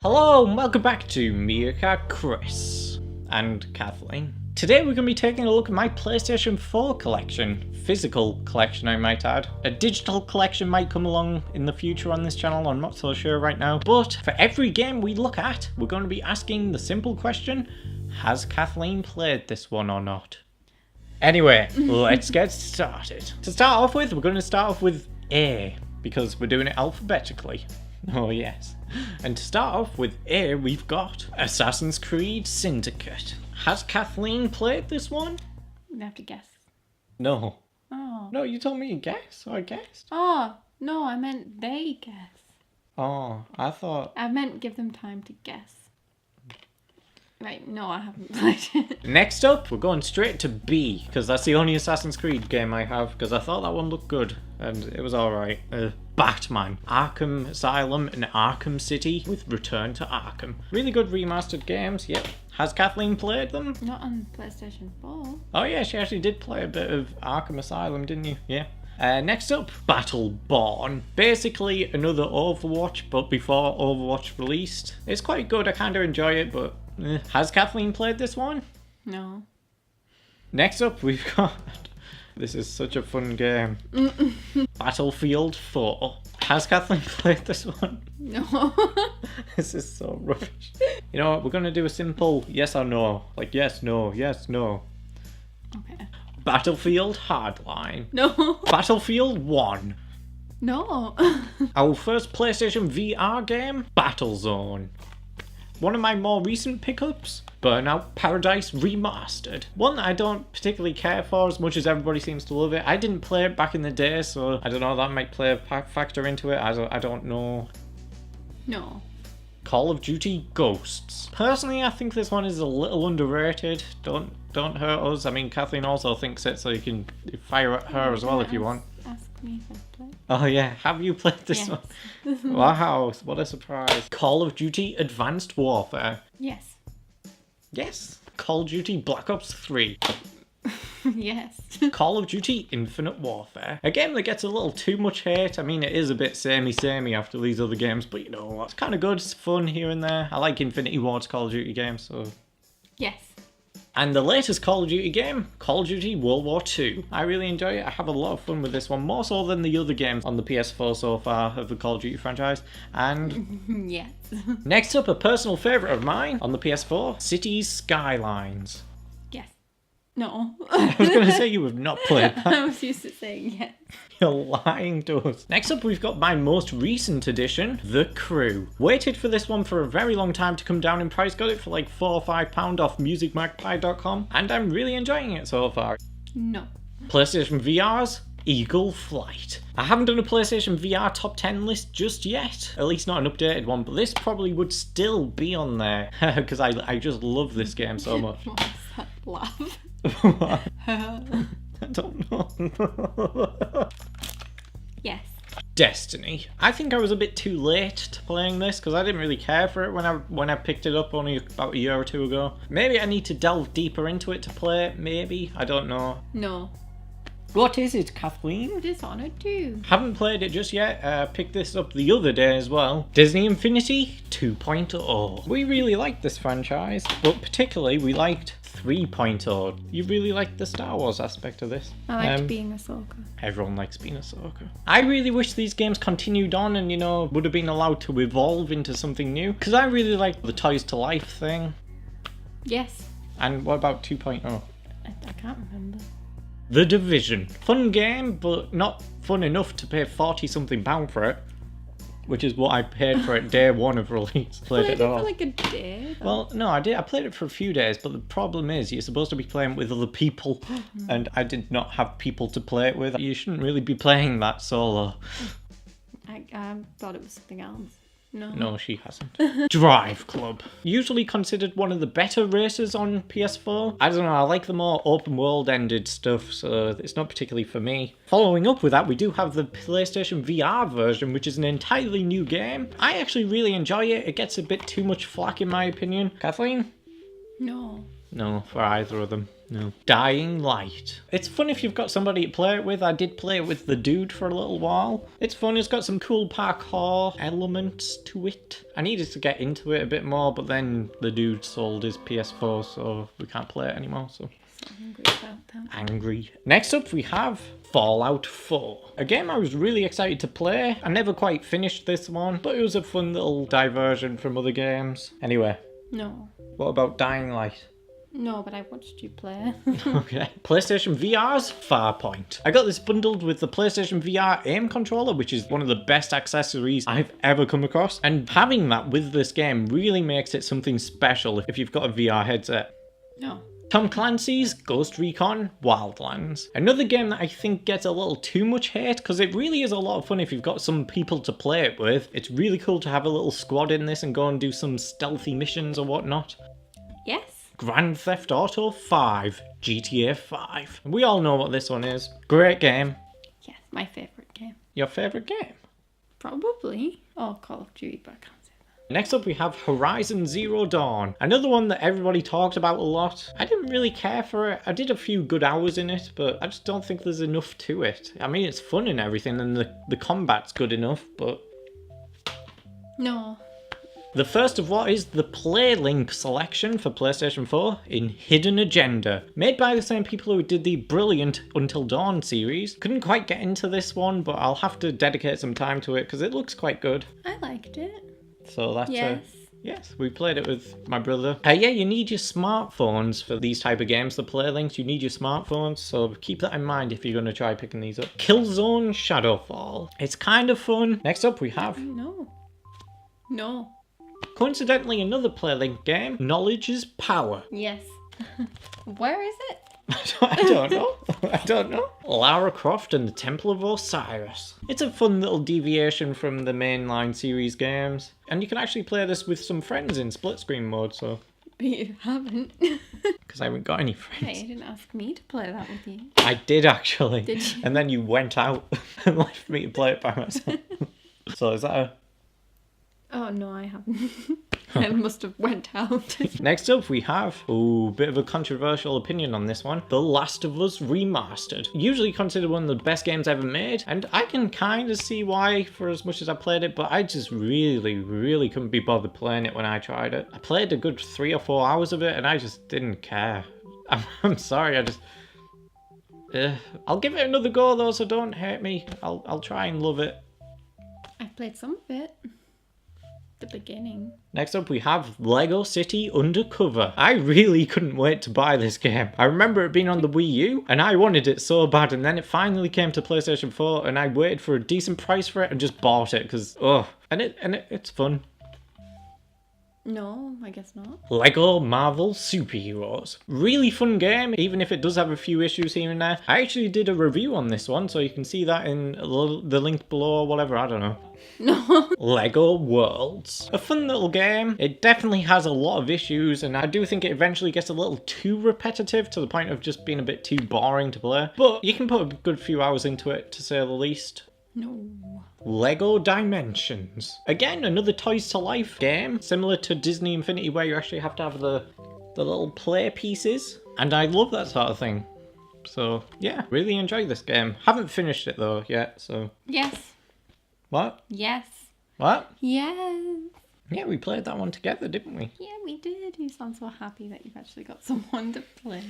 Hello and welcome back to Meerkat Chris and Kathleen. Today we're going to be taking a look at my PlayStation 4 collection. Physical collection, I might add. A digital collection might come along in the future on this channel, I'm not so sure right now. But for every game we look at, we're going to be asking the simple question, has Kathleen played this one or not? Anyway, let's get started. To start off with, we're going to start off with A, because we're doing it alphabetically. Oh yes. And to start off with A, we've got Assassin's Creed Syndicate. Has Kathleen played this one? You have to guess. No. Oh. No, you told me to guess, so I guessed. Oh, no, I meant they guess. Oh, I thought... I meant give them time to guess. Right, no, I haven't played it. Next up, we're going straight to B, because that's the only Assassin's Creed game I have, because I thought that one looked good, and it was alright. Batman, Arkham Asylum and Arkham City with Return to Arkham. Really good remastered games, yep. Has Kathleen played them? Not on PlayStation 4. Oh yeah, she actually did play a bit of Arkham Asylum, didn't you? Yeah. Next up, Battleborn. Basically another Overwatch, but before Overwatch released. It's quite good, I kind of enjoy it, but... Has Kathleen played this one? No. Next up, we've got... This is such a fun game. Battlefield 4. Has Kathleen played this one? No. This is so rubbish. You know what, we're going to do a simple yes or no. Like yes, no, yes, no. Okay. Battlefield Hardline. No. Battlefield 1. No. Our first PlayStation VR game, Battlezone. One of my more recent pickups, Burnout Paradise Remastered. One that I don't particularly care for as much as everybody seems to love it. I didn't play it back in the day, so I don't know, that might play a factor into it. I don't know. No. Call of Duty Ghosts. Personally, I think this one is a little underrated. Don't hurt us. I mean, Kathleen also thinks it, so you can fire at her as well if you want. Ask me if I've played. Oh yeah, have you played this Yes. one? Wow, what a surprise. Call of Duty Advanced Warfare. Yes. Yes. Call of Duty Black Ops 3. Yes. Call of Duty Infinite Warfare. A game that gets a little too much hate. I mean, it is a bit samey after these other games, but you know, it's kind of good. It's fun here and there. I like Infinity Ward's Call of Duty games, so... Yes. And the latest Call of Duty game, Call of Duty World War II. I really enjoy it. I have a lot of fun with this one, more so than the other games on the PS4 so far of the Call of Duty franchise. And Yes. next up, a personal favourite of mine on the PS4, Cities Skylines. Yes. No. I was going to say you have not played that. I was used to saying yes. You're lying to us. Next up, we've got my most recent edition, The Crew. Waited for this one for a very long time to come down in price. Got it for like £4 or £5 off musicmagpie.com, and I'm really enjoying it so far. No. PlayStation VR's Eagle Flight. I haven't done a PlayStation VR top 10 list just yet, at least not an updated one, but this probably would still be on there because I just love this game so much. What was that laugh? I don't know. Yes. Destiny. I think I was a bit too late to playing this because I didn't really care for it when I picked it up only about a year or two ago. Maybe I need to delve deeper into it to play it, maybe. I don't know. No. What is it, Kathleen? Dishonored 2. Haven't played it just yet. Picked this up the other day as well. Disney Infinity 2.0. We really liked this franchise, but particularly we liked 3.0. You really liked the Star Wars aspect of this. I liked being Ahsoka. Everyone likes being Ahsoka. I really wish these games continued on and, you know, would have been allowed to evolve into something new. Because I really like the Toys to Life thing. Yes. And what about 2.0? I can't remember. The Division. Fun game, but not fun enough to pay £40-something for it. Which is what I paid for it day one of release. Played it all. for like a day. Though. Well, no, I did. I played it for a few days, but the problem is you're supposed to be playing with other people, and I did not have people to play it with. You shouldn't really be playing that solo. I thought it was something else. No, she hasn't. Drive Club. Usually considered one of the better races on PS4. I don't know, I like the more open world ended stuff, so it's not particularly for me. Following up with that, we do have the PlayStation VR version, which is an entirely new game. I actually really enjoy it. It gets a bit too much flack in my opinion. Kathleen? No. No, for either of them. No. Dying Light. It's fun if you've got somebody to play it with. I did play it with the dude for a little while. It's fun. It's got some cool parkour elements to it. I needed to get into it a bit more, but then the dude sold his PS4, so we can't play it anymore. So angry about that. Angry. Next up, we have Fallout 4. A game I was really excited to play. I never quite finished this one, but it was a fun little diversion from other games. Anyway. No. What about Dying Light? No, but I watched you play. Okay. PlayStation VR's Farpoint. I got this bundled with the PlayStation VR aim controller, which is one of the best accessories I've ever come across. And having that with this game really makes it something special if you've got a VR headset. No. Tom Clancy's Ghost Recon Wildlands. Another game that I think gets a little too much hate because it really is a lot of fun if you've got some people to play it with. It's really cool to have a little squad in this and go and do some stealthy missions or whatnot. Yes. Grand Theft Auto 5, GTA 5. We all know what this one is. Great game. Yes, my favourite game. Your favourite game? Probably. Oh, Call of Duty, but I can't say that. Next up we have Horizon Zero Dawn. Another one that everybody talked about a lot. I didn't really care for it. I did a few good hours in it, but I just don't think there's enough to it. I mean, it's fun and everything, and the combat's good enough, but... No. The first of what is the PlayLink selection for PlayStation 4 in Hidden Agenda. Made by the same people who did the brilliant Until Dawn series. Couldn't quite get into this one, but I'll have to dedicate some time to it because it looks quite good. I liked it. So that's Yes. Yes, we played it with my brother. Yeah, you need your smartphones for these type of games, the PlayLinks. You need your smartphones, so keep that in mind if you're going to try picking these up. Killzone Shadowfall. It's kind of fun. Next up we have... No. No. Coincidentally, another PlayLink game, Knowledge is Power. Yes. Where is it? I don't know. I don't know. Lara Croft and the Temple of Osiris. It's a fun little deviation from the mainline series games. And you can actually play this with some friends in split screen mode, so... But you haven't. Because I haven't got any friends. Hey, you didn't ask me to play that with you. I did actually. Did you? And then you went out and left me to play it by myself. So is that a... Oh, no, I haven't. I must have went out. Next up we have, bit of a controversial opinion on this one, The Last of Us Remastered. Usually considered one of the best games ever made, and I can kind of see why for as much as I played it, but I just really couldn't be bothered playing it when I tried it. I played a good 3 or 4 hours of it and I just didn't care. I'm sorry, I just... I'll give it another go though, so don't hate me. I'll try and love it. I played some of it. The beginning. Next up we have Lego City Undercover. I really couldn't wait to buy this game. I remember it being on the Wii U and I wanted it so bad, and then it finally came to PlayStation 4 and I waited for a decent price for it and just bought it because it's fun. No, I guess not. Lego Marvel Superheroes. Really fun game, even if it does have a few issues here and there. I actually did a review on this one, so you can see that in the link below or whatever, I don't know. No. Lego Worlds. A fun little game. It definitely has a lot of issues, and I do think it eventually gets a little too repetitive to the point of just being a bit too boring to play. But you can put a good few hours into it, to say the least. No. Lego Dimensions. Again, another Toys to Life game, similar to Disney Infinity, where you actually have to have the little play pieces. And I love that sort of thing. So, yeah, really enjoyed this game. Haven't finished it though yet, so... Yes. What? Yes. What? Yes. Yeah, we played that one together, didn't we? Yeah, we did. You sound so happy that you've actually got someone to play.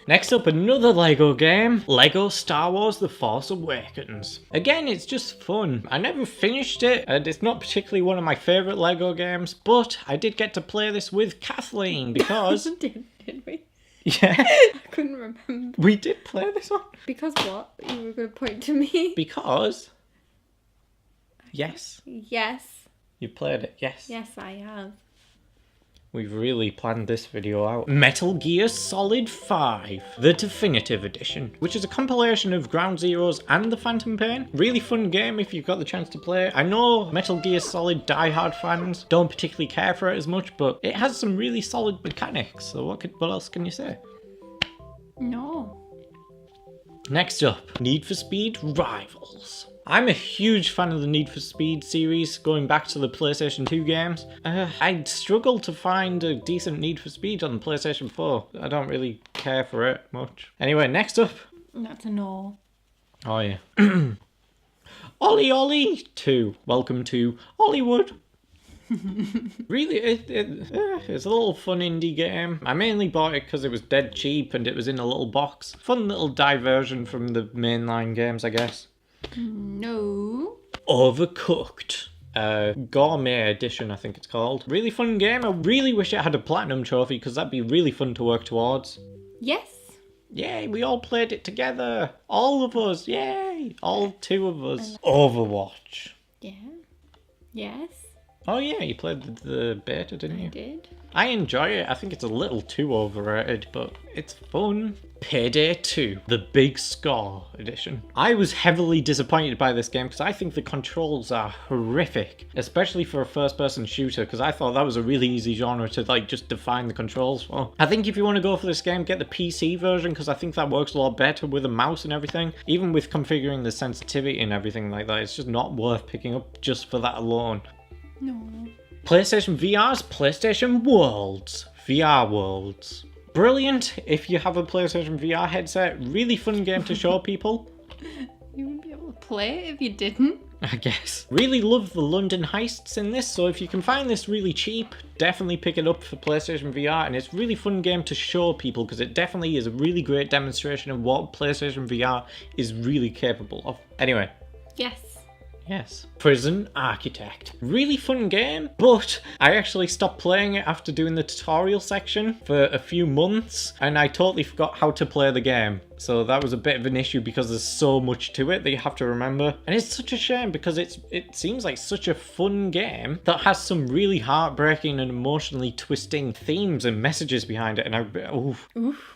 Next up, another Lego game, Lego Star Wars The Force Awakens. Again, it's just fun. I never finished it, and it's not particularly one of my favourite Lego games, but I did get to play this with Kathleen because... Did we? Yeah. I couldn't remember. We did play this one. Because what? You were going to point to me? Because... Yes. Yes. You played it, yes. Yes, I have. We've really planned this video out. Metal Gear Solid 5, the definitive edition, which is a compilation of Ground Zeroes and the Phantom Pain. Really fun game if you've got the chance to play it. I know Metal Gear Solid diehard fans don't particularly care for it as much, but it has some really solid mechanics, so what else can you say? No. Next up, Need for Speed Rivals. I'm a huge fan of the Need for Speed series, going back to the PlayStation 2 games. I'd struggle to find a decent Need for Speed on the PlayStation 4. I don't really care for it much. Anyway, next up. That's a no. Oh yeah. Ollie Ollie 2. Welcome to Hollywood. Really, it's a little fun indie game. I mainly bought it because it was dead cheap and it was in a little box. Fun little diversion from the mainline games, I guess. No. Overcooked. Gourmet edition, I think it's called. Really fun game. I really wish it had a platinum trophy because that'd be really fun to work towards. Yes. Yay, we all played it together. All of us, yay. All 2 of us. Overwatch. Yeah. Yes. Oh yeah, you played the beta, didn't you? I did. I enjoy it. I think it's a little too overrated, but it's fun. Payday 2, the Big Score edition. I was heavily disappointed by this game because I think the controls are horrific, especially for a first-person shooter, because I thought that was a really easy genre to like just define the controls for. I think if you want to go for this game, get the PC version because I think that works a lot better with a mouse and everything. Even with configuring the sensitivity and everything like that, it's just not worth picking up just for that alone. No. PlayStation VR's PlayStation Worlds. VR Worlds. Brilliant if you have a PlayStation VR headset. Really fun game to show people. You wouldn't be able to play it if you didn't. I guess. Really love the London heists in this, so if you can find this really cheap, definitely pick it up for PlayStation VR, and it's a really fun game to show people because it definitely is a really great demonstration of what PlayStation VR is really capable of. Anyway. Yes. Yes. Prison Architect. Really fun game, but I actually stopped playing it after doing the tutorial section for a few months, and I totally forgot how to play the game. So that was a bit of an issue because there's so much to it that you have to remember. And it's such a shame because it seems like such a fun game that has some really heartbreaking and emotionally twisting themes and messages behind it. And oof.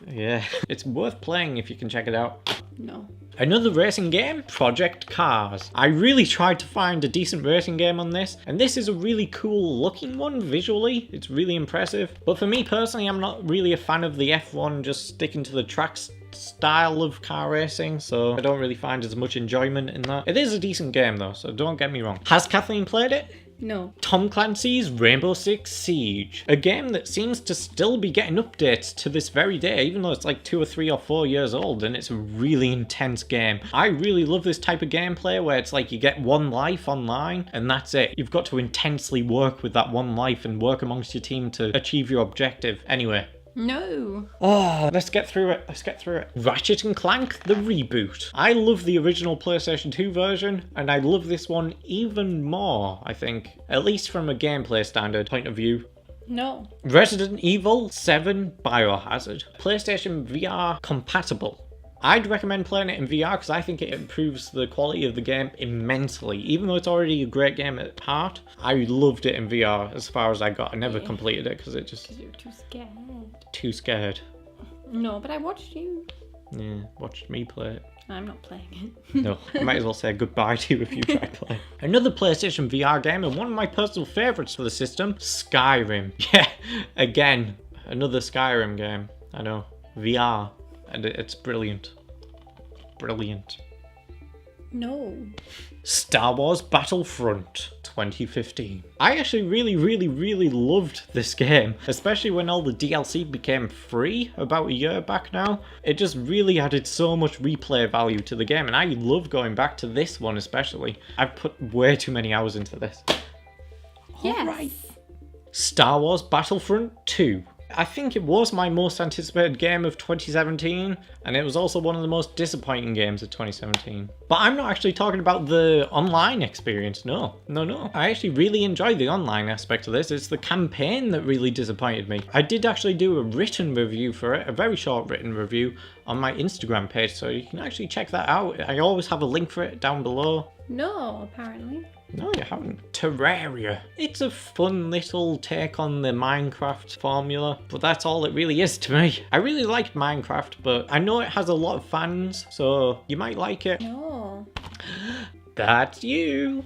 Yeah, it's worth playing if you can check it out. No. Another racing game, Project Cars. I really tried to find a decent racing game on this, and this is a really cool looking one visually. It's really impressive. But for me personally, I'm not really a fan of the F1 just sticking to the tracks style of car racing, so I don't really find as much enjoyment in that. It is a decent game though, so don't get me wrong. Has Kathleen played it? No. Tom Clancy's Rainbow Six Siege. A game that seems to still be getting updates to this very day, even though it's like 2 or 3 or 4 years old, and it's a really intense game. I really love this type of gameplay where it's like you get 1 life online and that's it. You've got to intensely work with that 1 life and work amongst your team to achieve your objective. Anyway. No. Oh, let's get through it. Let's get through it. Ratchet and Clank, the reboot. I love the original PlayStation 2 version, and I love this one even more, I think. At least from a gameplay standard point of view. No. Resident Evil 7 Biohazard. PlayStation VR compatible. I'd recommend playing it in VR because I think it improves the quality of the game immensely. Even though it's already a great game at heart, I loved it in VR as far as I got. I never completed it because it just... Because you were too scared. Too scared. No, but I watched you. Yeah, watched me play it. I'm not playing it. No, I might as well say goodbye to you if you try playing. Another PlayStation VR game and one of my personal favourites for the system, Skyrim. Yeah, again, another Skyrim game. I know, VR. And it's brilliant. Brilliant. No. Star Wars Battlefront 2015. I actually really loved this game, especially when all the DLC became free about a year back now. It just really added so much replay value to the game, and I love going back to this one especially. I've put way too many hours into this. Yes. Alright. Star Wars Battlefront 2. I think it was my most anticipated game of 2017, and it was also one of the most disappointing games of 2017. But I'm not actually talking about the online experience, no. I actually really enjoyed the online aspect of this. It's the campaign that really disappointed me. I did actually do a written review for it, a very short written review on my Instagram page, so you can actually check that out. I always have a link for it down below. No, apparently. No, you haven't. Terraria. It's a fun little take on the Minecraft formula, but that's all it really is to me. I really liked Minecraft, but I know it has a lot of fans, so you might like it. No. That's you.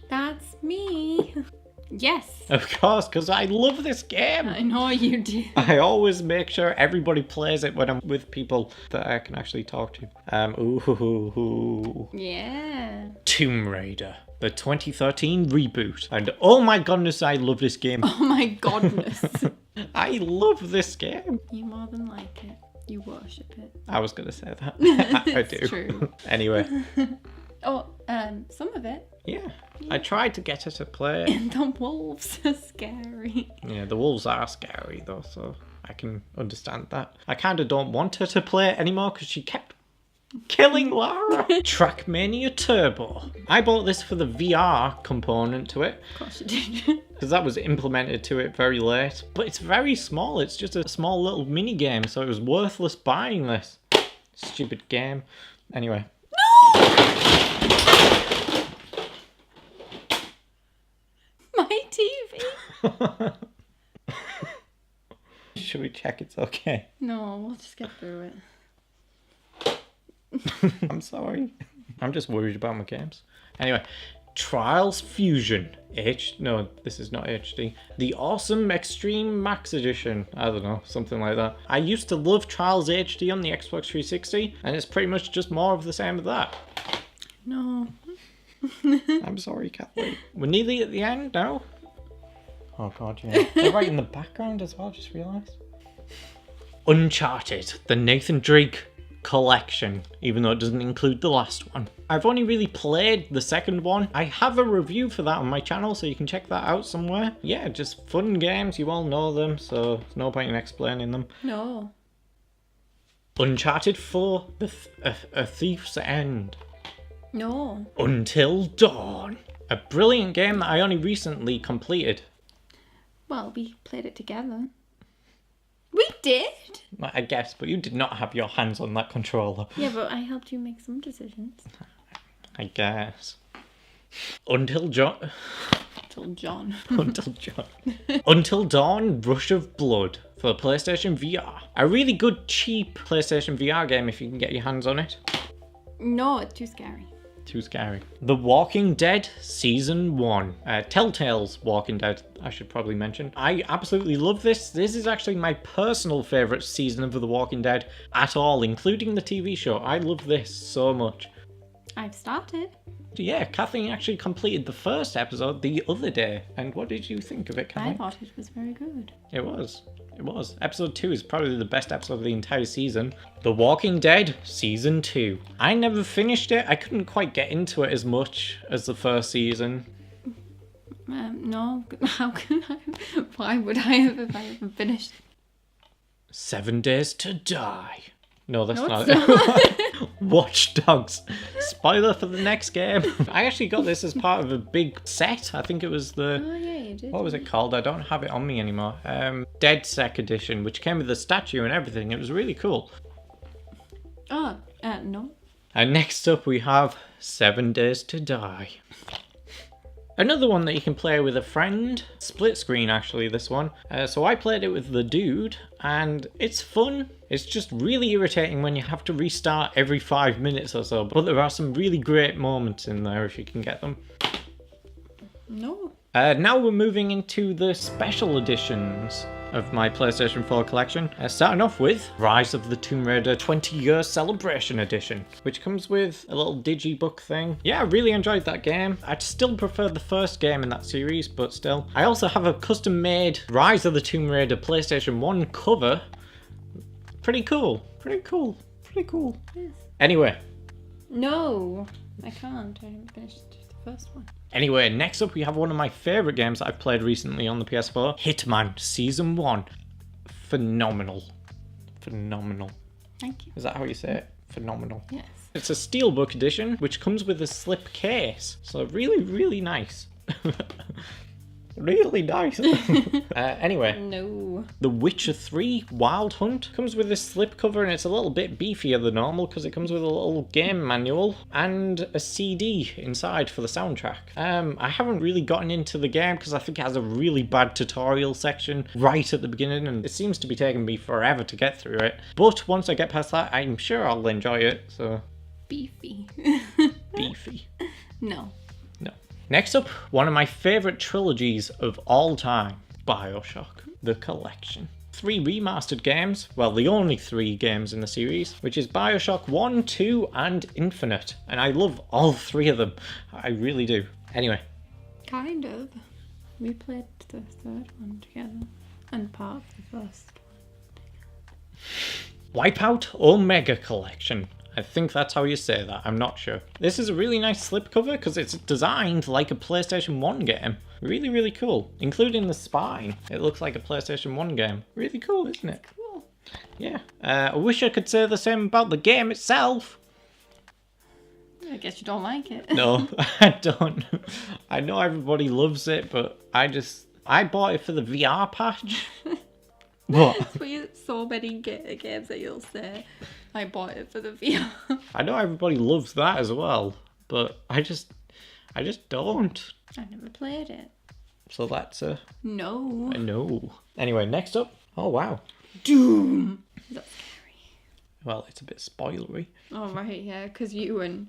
That's me. Yes. Of course, because I love this game. I know you do. I always make sure everybody plays it when I'm with people that I can actually talk to. Yeah. Tomb Raider, the 2013 reboot. And oh my goodness, I love this game. Oh my godness. I love this game. You more than like it. You worship it. I was going to say that. I do. It's true. Anyway. Oh, some of it. Yeah. I tried to get her to play it. The wolves are scary. Yeah, the wolves are scary though, so I can understand that. I kind of don't want her to play it anymore because she kept killing Lara. Trackmania Turbo. I bought this for the VR component to it. Of course you did. Because that was implemented to it very late. But it's very small. It's just a small little mini game, so it was worthless buying this. Stupid game. Anyway. My TV. Should we check it's okay? No, we'll just get through it. I'm sorry. I'm just worried about my games. Anyway, Trials Fusion. No, this is not HD. The Awesome Extreme Max Edition. I don't know, something like that. I used to love Trials HD on the Xbox 360, and it's pretty much just more of the same of that. No. I'm sorry, Kathleen. We're nearly at the end now. Oh god, yeah. They're right in the background as well, just realised. Uncharted, the Nathan Drake collection, even though it doesn't include the last one. I've only really played the second one. I have a review for that on my channel, so you can check that out somewhere. Yeah, just fun games, you all know them, so there's no point in explaining them. No. Uncharted 4, A Thief's End. No. Until Dawn. A brilliant game that I only recently completed. Well, we played it together. We did? I guess, but you did not have your hands on that controller. Yeah, but I helped you make some decisions. I guess. Until John. Until John. Until John. Until Dawn, Rush of Blood for the PlayStation VR. A really good, cheap PlayStation VR game if you can get your hands on it. No, it's too scary. Too scary. The Walking Dead Season 1. Telltale's Walking Dead, I should probably mention. I absolutely love this. This is actually my personal favourite season of The Walking Dead at all, including the TV show. I love this so much. I've started. Yeah, Kathleen actually completed the first episode the other day. And what did you think of it, Kathleen? I thought it was very good. It was. It was. Episode 2 is probably the best episode of the entire season. The Walking Dead Season 2. I never finished it. I couldn't quite get into it as much as the first season. No. How could I? Why would I have if I haven't finished? 7 Days to Die. No, that's No, not it's it. Watch Dogs. Spoiler for the next game. I actually got this as part of a big set. I think it was the... Oh, yeah, you did. What was it called? I don't have it on me anymore. Dead Sec Edition, which came with the statue and everything. It was really cool. Oh, no. And next up we have 7 Days to Die. Another one that you can play with a friend. Split screen, actually, this one. So I played it with the dude, and it's fun. It's just really irritating when you have to restart every 5 minutes or so, but there are some really great moments in there if you can get them. No. Now we're moving into the special editions of my PlayStation 4 collection. Starting off with Rise of the Tomb Raider 20-year celebration edition, which comes with a little digibook thing. Yeah, I really enjoyed that game. I'd still prefer the first game in that series, but still. I also have a custom-made Rise of the Tomb Raider PlayStation 1 cover. Pretty cool. Pretty cool. Pretty cool. Yes. Anyway. No, I can't. I haven't finished the first one. Anyway, next up we have one of my favourite games that I've played recently on the PS4. Hitman Season 1. Phenomenal. Phenomenal. Thank you. Is that how you say it? Phenomenal. Yes. It's a steelbook edition, which comes with a slip case. So really, really nice. Really nice. Anyway. No. The Witcher 3 Wild Hunt comes with this slipcover, and it's a little bit beefier than normal because it comes with a little game manual and a CD inside for the soundtrack. I haven't really gotten into the game because I think it has a really bad tutorial section right at the beginning, and it seems to be taking me forever to get through it. But once I get past that, I'm sure I'll enjoy it. So Beefy. beefy. No. No. Next up, one of my favourite trilogies of all time, BioShock, the collection. 3 remastered games, well, the only 3 games in the series, which is BioShock 1, 2 and Infinite. And I love all 3 of them. I really do. Anyway. Kind of. We played the third one together and part of the first one. Wipeout Omega Collection. I think that's how you say that, I'm not sure. This is a really nice slipcover because it's designed like a PlayStation 1 game. Really, really cool. Including the spine. It looks like a PlayStation 1 game. Really cool, isn't it? Cool. Yeah. I wish I could say the same about the game itself. I guess you don't like it. No, I don't. I know everybody loves it, but I bought it for the VR patch. What? But you so many games that you'll say, I bought it for the VR. I know everybody loves that as well, but I just don't. I never played it. So that's a No. no. Anyway, next up. Oh wow. Doom. That's scary. Well, it's a bit spoilery. Oh right, yeah, because you and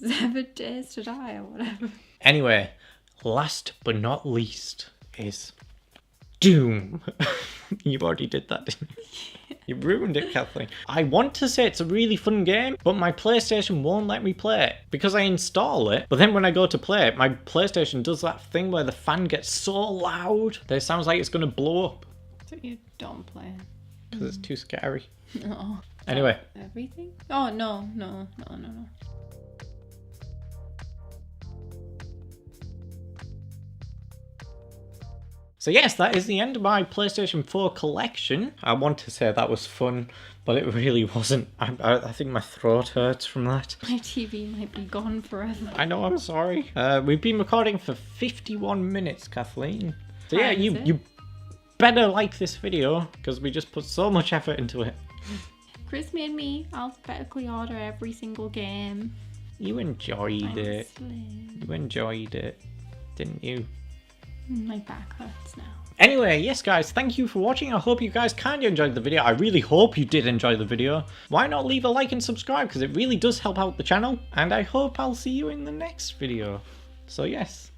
7 Days to Die or whatever. Anyway, last but not least is Doom. You already did that, didn't you? You ruined it, Kathleen. I want to say it's a really fun game, but my PlayStation won't let me play it because I install it. But then when I go to play it, my PlayStation does that thing where the fan gets so loud that it sounds like it's going to blow up. So you don't play it. Because it's too scary. No. Anyway. Everything? Oh, no. So yes, that is the end of my PlayStation 4 collection. I want to say that was fun, but it really wasn't. I think my throat hurts from that. My TV might be gone forever. I know, I'm sorry. We've been recording for 51 minutes, Kathleen. So yeah, you better like this video, because we just put so much effort into it. Chris made me alphabetically order every single game. You enjoyed it. Slave. You enjoyed it, didn't you? My back hurts now. Anyway, yes guys, thank you for watching. I hope you guys kind of enjoyed the video. I really hope you did enjoy the video. Why not leave a like and subscribe, because it really does help out the channel. And I hope I'll see you in the next video. So yes,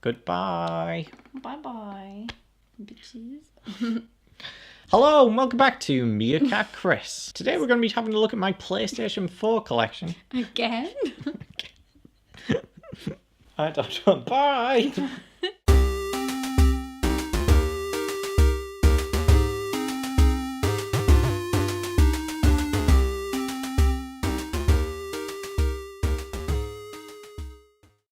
goodbye. Bye-bye, bitches. Hello and welcome back to Meerkat Chris. Today we're going to be having a look at my PlayStation 4 collection. Again? I don't know. Bye.